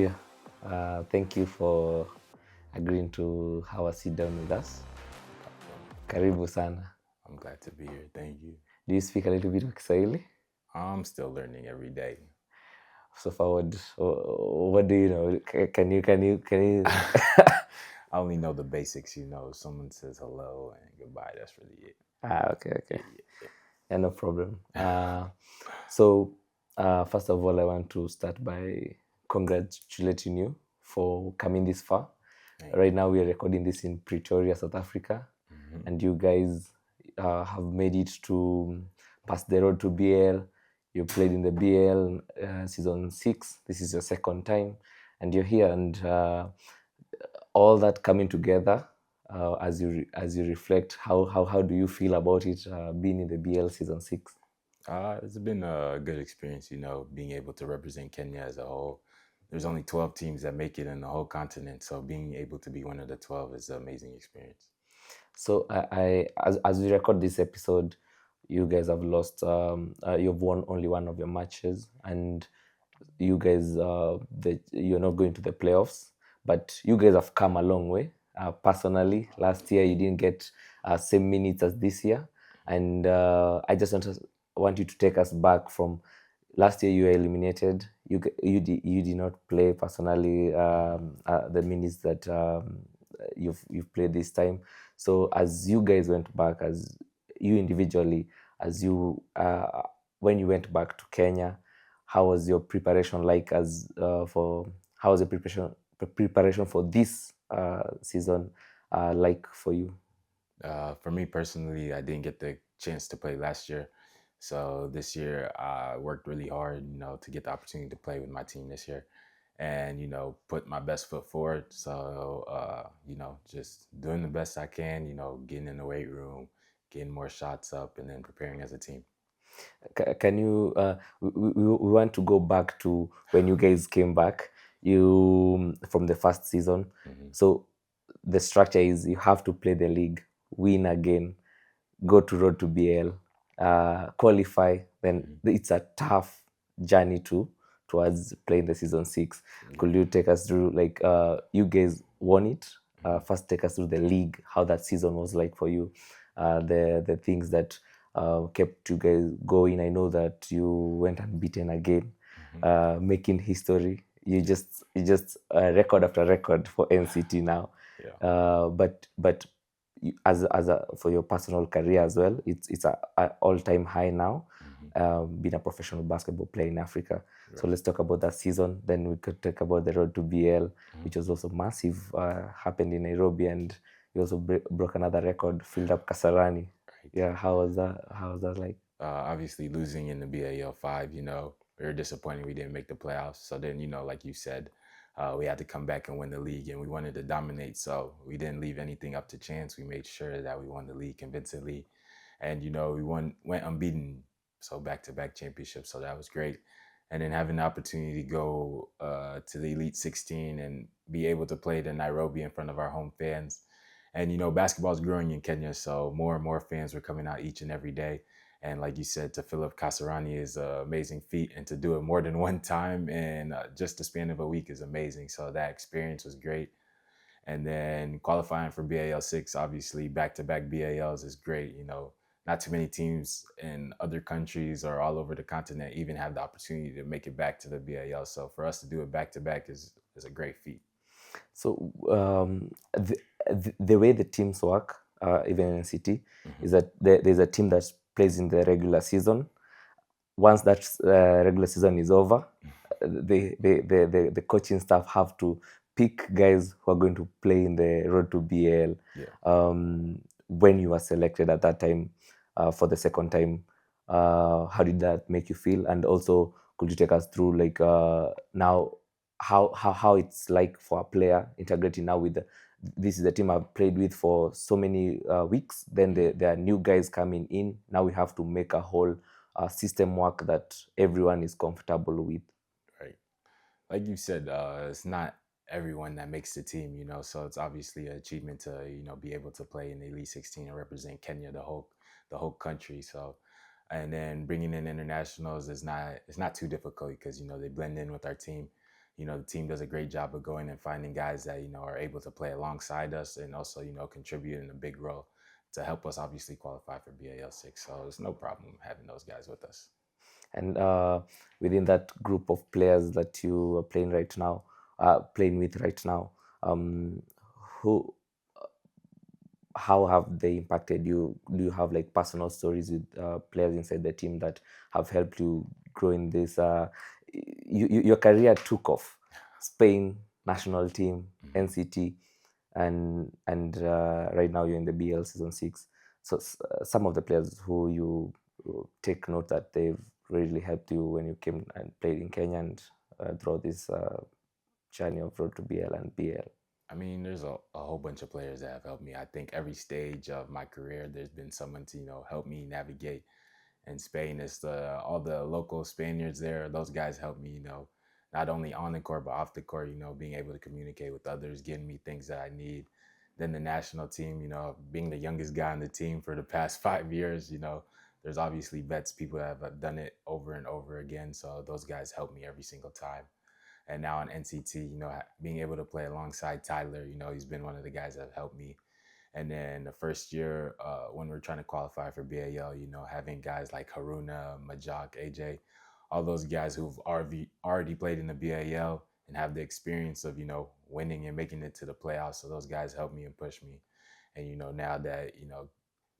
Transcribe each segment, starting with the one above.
Ndio. Thank you for agreeing to have a sit down with us. Karibu sana. I'm glad to be here. Thank you. Do you speak a little bit of Kiswahili? I'm still learning every day. So forward, what do you know? Can you? I only know the basics, Someone says hello and goodbye. That's really it. Okay. Yeah. Yeah, no problem. So, first of all, I want to start by congratulating you for coming this far. Thank Right you. now, we are recording this in Pretoria, South Africa, and you guys have made it to pass the road to BL. You played in the BL season 6. This is your second time, and you're here, and all that coming together. As you reflect, how do you feel about it being in the BL season 6? It's been a good experience, being able to represent Kenya as a whole. There's only 12 teams that make it in the whole continent, so being able to be one of the 12 is an amazing experience. So as we record this episode, you guys have lost. You've won only one of your matches, and you guys you're not going to the playoffs. But you guys have come a long way. Personally, last year you didn't get same minutes as this year, and I just want you to take us back from last year. You were eliminated. You did not play personally the minutes that you've played this time. So as you guys went back, as you individually, as you when you went back to Kenya, how was your preparation like? How was the preparation for this season like for you? For me personally, I didn't get the chance to play last year. So this year, I worked really hard, to get the opportunity to play with my team this year and, put my best foot forward. So, just doing the best I can, getting in the weight room, getting more shots up, and then preparing as a team. Can you? We want to go back to when you guys came back. You from the first season. So the structure is you have to play the league, win again, go to road to BL, qualify. Then it's a tough journey towards playing the season 6. Could you take us through like you guys won it? First, take us through the league, how that season was like for you, the things that kept you guys going. I know that you went unbeaten again, making history. You just record after record for NCT now. Yeah. But for your personal career as well, it's a all-time high now. Being a professional basketball player in Africa. So let's talk about that season. Then we could talk about the road to BL, which was also massive. Happened in Nairobi, and you also broke another record, filled up Kasarani. Right. Yeah, how was that? How was that like? Obviously, losing in the BAL 5, we were disappointed we didn't make the playoffs. So then, like you said, we had to come back and win the league, and we wanted to dominate. So we didn't leave anything up to chance. We made sure that we won the league convincingly, and we went unbeaten, so back-to-back championships. So that was great. And then having the opportunity to go to the Elite 16 and be able to play in Nairobi in front of our home fans. And basketball is growing in Kenya, so more and more fans were coming out each and every day. And like you said, to fill up Kasarani is an amazing feat, and to do it more than one time in just the span of a week is amazing. So that experience was great. And then qualifying for BAL 6, obviously back-to-back BALs is great. Not too many teams in other countries or all over the continent even have the opportunity to make it back to the BAL. So for us to do it back-to-back is a great feat. So the way the teams work, even in NCT, is that there's a team that plays in the regular season. Once that regular season is over, the coaching staff have to pick guys who are going to play in the road to BL. Yeah. When you were selected at that time for the second time, how did that make you feel? And also, could you take us through like now how it's like for a player integrating now with this is the team I've played with for so many weeks. Then there are new guys coming in. Now we have to make a whole system work that everyone is comfortable with. Right. Like you said, it's not everyone that makes the team, so it's obviously an achievement to, be able to play in the Elite 16 and represent Kenya, the whole country. So, and then bringing in internationals it's not too difficult because, they blend in with our team. the team does a great job of going and finding guys that are able to play alongside us and also contribute in a big role to help us obviously qualify for BAL6. So it's no problem having those guys with us. And within that group of players that you are playing right now, playing with right now, who, how have they impacted you? Do you have like personal stories with players inside the team that have helped you grow in this? Your career took off. Spain national team, NCT, and right now you're in the BL season 6. So some of the players who you take note that they've really helped you when you came and played in Kenya and throughout this journey of road to BL and BL. I mean, there's a whole bunch of players that have helped me. I think every stage of my career, there's been someone to, help me navigate. In Spain, it's all the local Spaniards there. Those guys help me, not only on the court, but off the court, being able to communicate with others, getting me things that I need. Then the national team, being the youngest guy on the team for the past 5 years, there's obviously vets, people that have done it over and over again. So those guys help me every single time. And now on NCT, being able to play alongside Tyler, he's been one of the guys that have helped me. And then the first year, when we're trying to qualify for BAL, having guys like Haruna, Majak, AJ, all those guys who've already played in the BAL and have the experience of, winning and making it to the playoffs. So those guys helped me and pushed me. And, now that,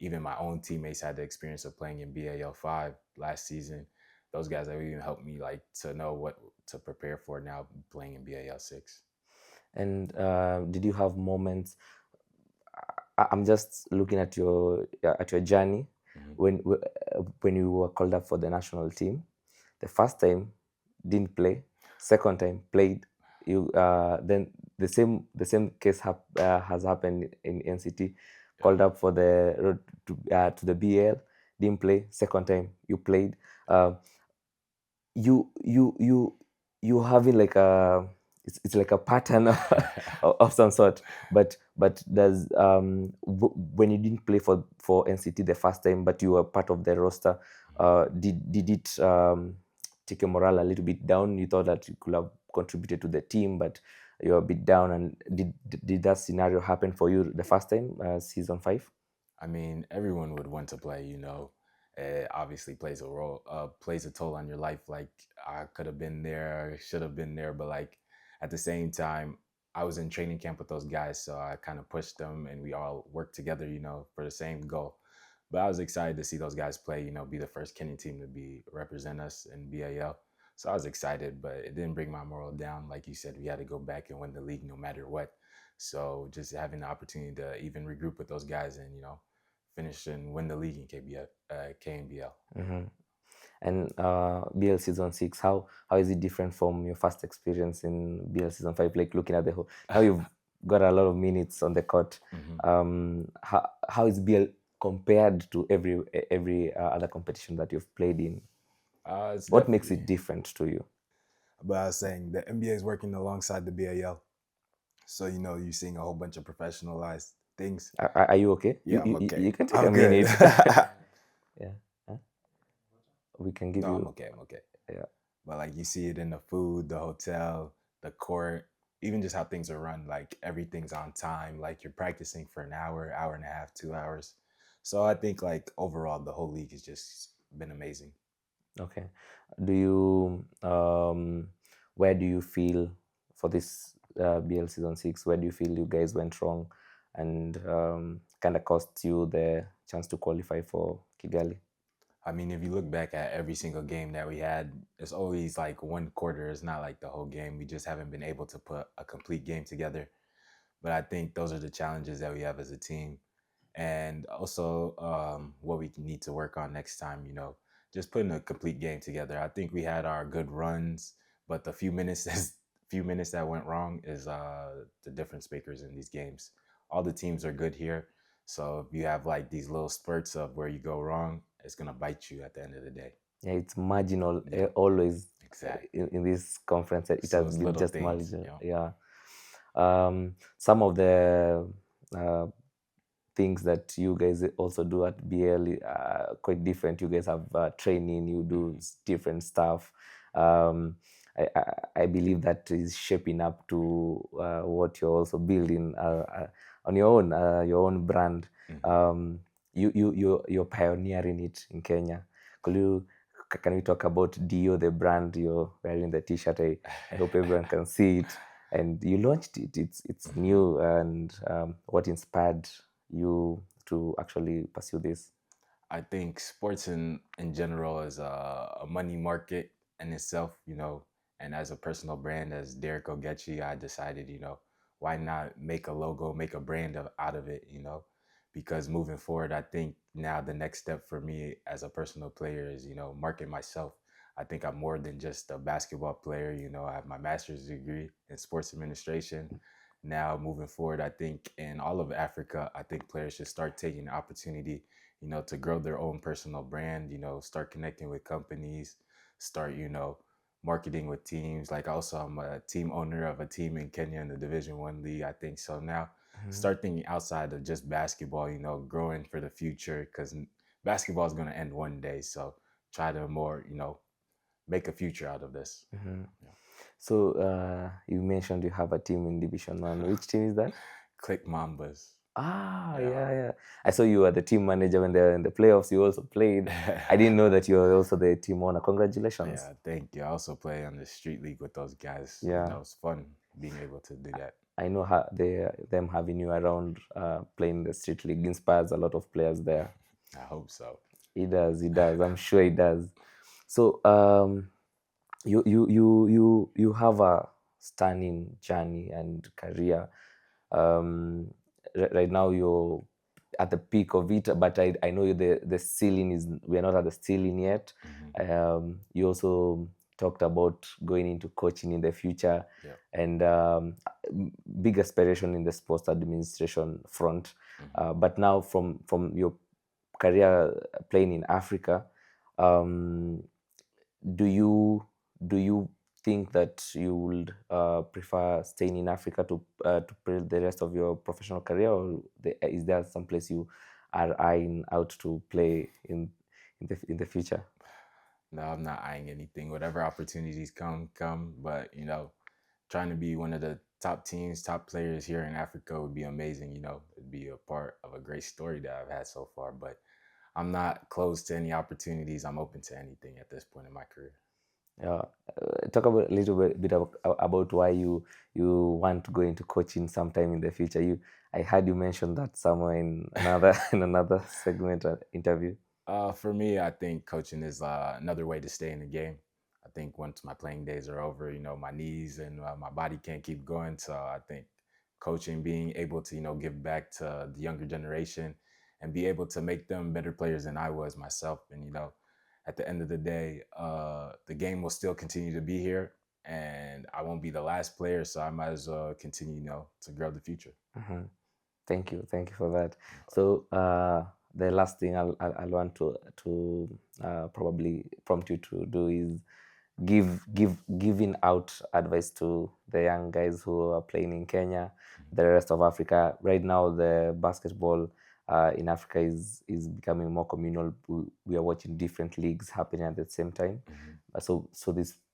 even my own teammates had the experience of playing in BAL5 last season, those guys have even helped me like to know what to prepare for now playing in BAL6. And did you have moments? I'm just looking at your journey when you were called up for the national team. The first time didn't play, second time played. You then the same case has happened in NCT. Called up for the road to the BL, didn't play. Second time you played. You you you you having like a it's like a pattern of some sort, but does when you didn't play for NCT the first time but you were part of the roster, did it take your morale a little bit down? You thought that you could have contributed to the team but you're a bit down, and did that scenario happen for you the first time, season 5? I mean, everyone would want to play, it obviously plays a role, plays a toll on your life. Like I could have been there, should have been there, but like at the same time, I was in training camp with those guys, so I kind of pushed them and we all worked together, for the same goal. But I was excited to see those guys play, be the first Kenyan team to represent us in BAL. So I was excited, but it didn't bring my moral down. Like you said, we had to go back and win the league no matter what. So just having the opportunity to even regroup with those guys and, finish and win the league in KNBL. Mm-hmm. And BL season 6, how is it different from your first experience in BL season 5? Like looking at the whole, now you've got a lot of minutes on the court. How is BL compared to every other competition that you've played in? What makes it different to you? But I was saying the NBA is working alongside the BAL. So, you're seeing a whole bunch of professionalized things. Are you okay? Yeah, I'm okay. You can take I'm a good. minute. Yeah. Huh? We can give No, you. I'm okay. I'm okay. Yeah. But like you see it in the food, the hotel, the court, even just how things are run. Like everything's on time. Like you're practicing for an hour, hour and a half, 2 hours. So I think like overall the whole league has just been amazing. Okay. Do you where do you feel for this BL season 6? Where do you feel you guys went wrong, and kind of cost you the chance to qualify for Kigali? I mean, if you look back at every single game that we had, it's always like one quarter. It's not like the whole game. We just haven't been able to put a complete game together. But I think those are the challenges that we have as a team. And also what we need to work on next time, just putting a complete game together. I think we had our good runs, but the few minutes that went wrong is the difference makers in these games. All the teams are good here. So if you have like these little spurts of where you go wrong, it's going to bite you at the end of the day. Yeah, it's marginal. Always. Exactly. In this conference, it So has it's been little just things, marginal. Yeah. Some of the things that you guys also do at BL are quite different. You guys have training, you do different stuff. I believe that is shaping up to what you're also building on your own brand. You're pioneering it in Kenya. Can we talk about Dio, the brand? You're wearing the T-shirt. I hope everyone can see it. And you launched it. It's new. And what inspired you to actually pursue this? I think sports in general is a money market in itself, and as a personal brand, as Derrick Ogechi, I decided, why not make a logo, make a brand out of it, because moving forward, I think now the next step for me as a personal player is, market myself. I think I'm more than just a basketball player. I have my master's degree in sports administration. Now, moving forward, I think in all of Africa, I think players should start taking the opportunity, to grow their own personal brand, start connecting with companies, start, marketing with teams. Like also I'm a team owner of a team in Kenya in the Division 1 league. I think so now start thinking outside of just basketball, growing for the future because basketball is going to end one day. So try to more, make a future out of this. Yeah. So you mentioned you have a team in Division 1. Which team is that? Click Mambas. Yeah. I saw you were the team manager when they were in the playoffs. You also played. I didn't know that you were also the team owner. Congratulations. Yeah, thank you. I also play on the street league with those guys. Yeah. It's fun being able to do that. I know them having you around playing the street league inspires a lot of players there. I hope so. It does. I'm sure it does. So you have a stunning journey and career. Right now you're at the peak of it, but I know the ceiling is, we're not at the ceiling yet. You also talked about going into coaching in the future. Yeah. And big aspiration in the sports administration front. But now from your career playing in Africa, do you think that you would prefer staying in Africa to build the rest of your professional career, or is there some place you are eyeing out to play in the future? No, I'm not eyeing anything. Whatever opportunities come. But trying to be one of the top teams, top players here in Africa would be amazing. It'd be a part of a great story that I've had so far. But I'm not closed to any opportunities. I'm open to anything at this point in my career. Talk about a little bit about why you want to go into coaching sometime in the future. I heard you mention that somewhere in another segment interview. For me, I think coaching is another way to stay in the game. I think once my playing days are over, my knees and my body can't keep going. So I think coaching, being able to, give back to the younger generation and be able to make them better players than I was myself. And, at the end of the day, the game will still continue to be here and I won't be the last player. So I might as well continue, to grow the future. Thank you for that. So the last thing I'll want to probably prompt you to do is giving out advice to the young guys who are playing in Kenya, the rest of Africa. Right now, the basketball in Africa is becoming more communal. We are watching different leagues happening at the same time. So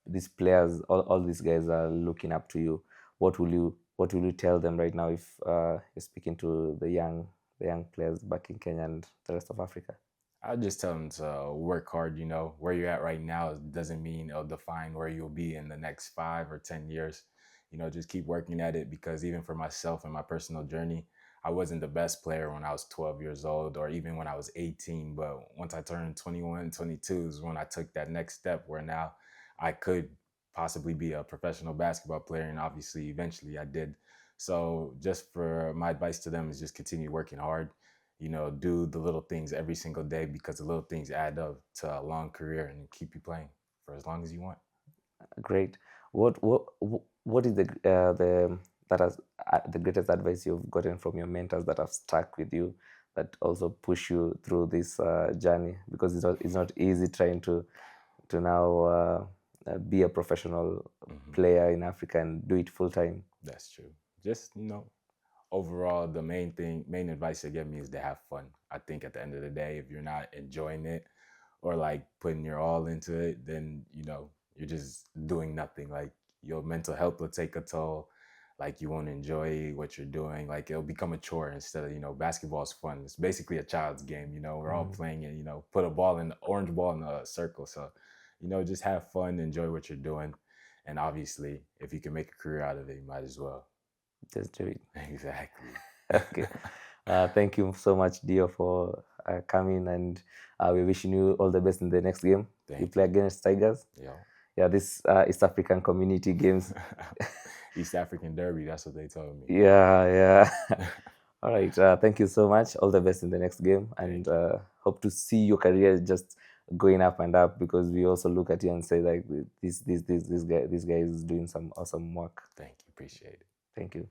these players, all these guys are looking up to you. What will you tell them right now if you're speaking to the young players back in Kenya and the rest of Africa? I'll just tell them to work hard. Where you're at right now doesn't mean it'll define where you'll be in the next 5 or 10 years. Just keep working at it, because even for myself and my personal journey, I wasn't the best player when I was 12 years old or even when I was 18. But once I turned 21, 22 is when I took that next step where now I could possibly be a professional basketball player. And obviously, eventually I did. So just for my advice to them is just continue working hard. Do the little things every single day, because the little things add up to a long career and keep you playing for as long as you want. Great. What is the greatest advice you've gotten from your mentors that have stuck with you, that also push you through this journey? Because it's not easy trying to now be a professional player in Africa and do it full time. That's true. Just overall, the main advice they give me is to have fun. I think at the end of the day, if you're not enjoying it or like putting your all into it, then you're just doing nothing. Like your mental health will take a toll. Like you won't enjoy what you're doing. Like it'll become a chore instead of, basketball is fun. It's basically a child's game. We're all playing it. Put a ball in orange ball in a circle. So, just have fun, enjoy what you're doing, and obviously, if you can make a career out of it, you might as well. Just do it. Exactly. Okay. Thank you so much, Dio, for coming, and we're wishing you all the best in the next game. Thank you play against Tigers. Yo. Yeah, this East African Community Games. East African Derby, that's what they told me. Yeah. All right. Thank you so much. All the best in the next game, and hope to see your career just going up and up, because we also look at you and say like this guy is doing some awesome work. Thank you. Appreciate it. Thank you.